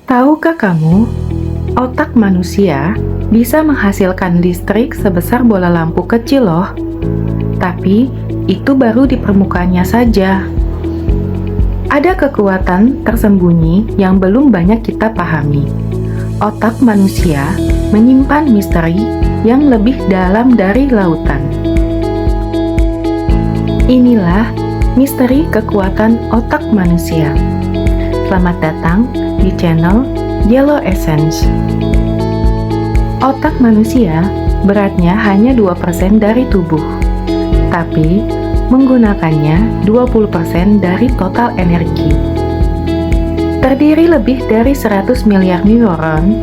Tahukah kamu, otak manusia bisa menghasilkan listrik sebesar bola lampu kecil loh. Tapi itu baru di permukaannya saja. Ada kekuatan tersembunyi yang belum banyak kita pahami. Otak manusia menyimpan misteri yang lebih dalam dari lautan. Inilah misteri kekuatan otak manusia. Selamat datang di channel Yellow Essence. Otak manusia beratnya hanya 2% dari tubuh, tapi menggunakannya 20% dari total energi. Terdiri lebih dari 100 miliar neuron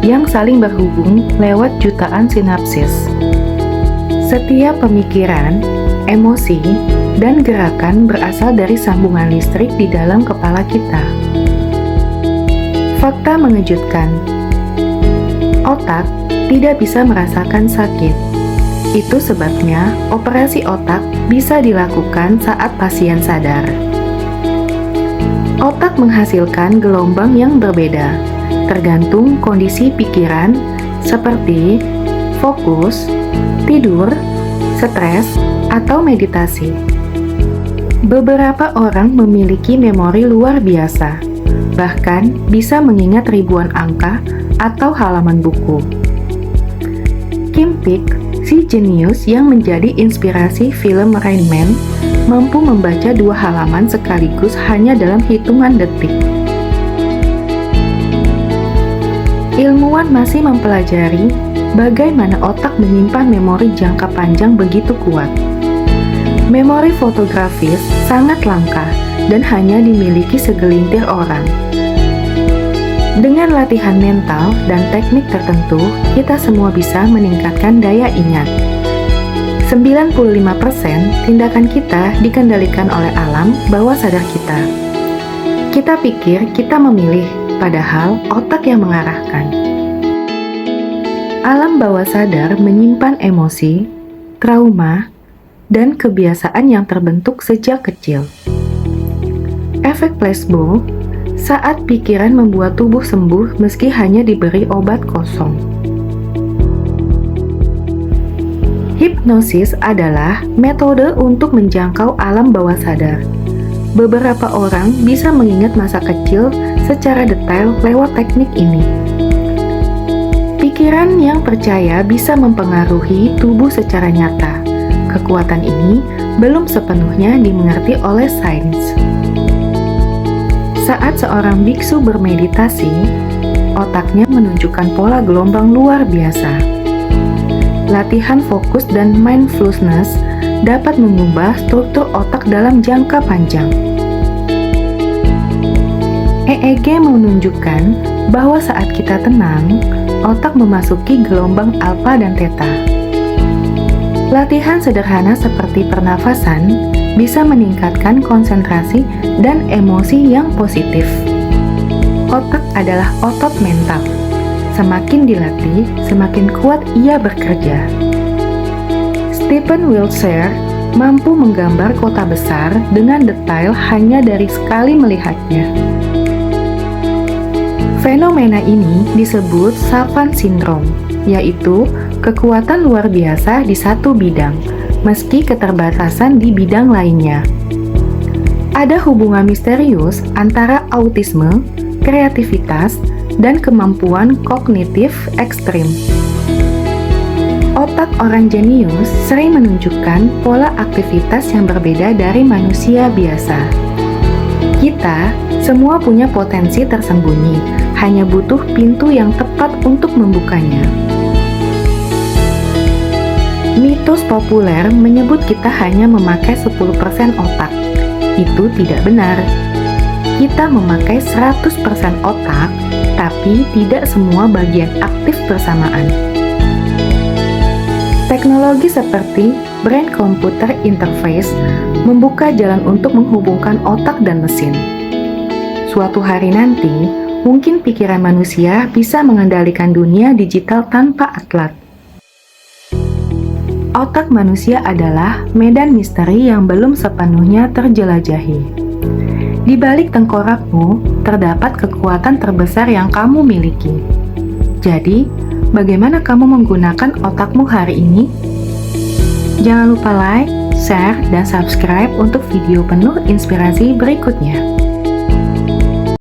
yang saling berhubung lewat jutaan sinapsis. Setiap pemikiran, emosi, dan gerakan berasal dari sambungan listrik di dalam kepala kita. Fakta mengejutkan. Otak tidak bisa merasakan sakit. Itu sebabnya operasi otak bisa dilakukan saat pasien sadar. Otak menghasilkan gelombang yang berbeda, tergantung kondisi pikiran seperti fokus, tidur, stres, atau meditasi. Beberapa orang memiliki memori luar biasa, bahkan bisa mengingat ribuan angka atau halaman buku. Kim Peek, si jenius yang menjadi inspirasi film Rain Man, mampu membaca 2 halaman sekaligus hanya dalam hitungan detik. Ilmuwan masih mempelajari bagaimana otak menyimpan memori jangka panjang begitu kuat. Memori fotografis sangat langka dan hanya dimiliki segelintir orang. Dengan latihan mental dan teknik tertentu, kita semua bisa meningkatkan daya ingat. 95% tindakan kita dikendalikan oleh alam bawah sadar kita. Kita pikir kita memilih, padahal otak yang mengarahkan. Alam bawah sadar menyimpan emosi, trauma, dan kebiasaan yang terbentuk sejak kecil. Efek placebo, saat pikiran membuat tubuh sembuh meski hanya diberi obat kosong. Hipnosis adalah metode untuk menjangkau alam bawah sadar. Beberapa orang bisa mengingat masa kecil secara detail lewat teknik ini. Pikiran yang percaya bisa mempengaruhi tubuh secara nyata. Kekuatan ini belum sepenuhnya dimengerti oleh sains. Saat seorang biksu bermeditasi, otaknya menunjukkan pola gelombang luar biasa. Latihan fokus dan mindfulness dapat mengubah struktur otak dalam jangka panjang. EEG menunjukkan bahwa saat kita tenang, otak memasuki gelombang alfa dan theta. Latihan sederhana seperti pernafasan bisa meningkatkan konsentrasi dan emosi yang positif. Otak adalah otot mental. Semakin dilatih, semakin kuat ia bekerja. Stephen Wiltshire mampu menggambar kota besar dengan detail hanya dari sekali melihatnya. Fenomena ini disebut savant syndrome, yaitu kekuatan luar biasa di satu bidang, meski keterbatasan di bidang lainnya. Ada hubungan misterius antara autisme, kreativitas, dan kemampuan kognitif ekstrim. Otak orang jenius sering menunjukkan pola aktivitas yang berbeda dari manusia biasa. Kita semua punya potensi tersembunyi, hanya butuh pintu yang tepat untuk membukanya. Mitos populer menyebut kita hanya memakai 10% otak. Itu tidak benar. Kita memakai 100% otak, tapi tidak semua bagian aktif bersamaan. Teknologi seperti Brain Computer Interface membuka jalan untuk menghubungkan otak dan mesin. Suatu hari nanti, mungkin pikiran manusia bisa mengendalikan dunia digital tanpa atlat. Otak manusia adalah medan misteri yang belum sepenuhnya terjelajahi. Di balik tengkorakmu terdapat kekuatan terbesar yang kamu miliki. Jadi, bagaimana kamu menggunakan otakmu hari ini? Jangan lupa like, share, dan subscribe untuk video penuh inspirasi berikutnya.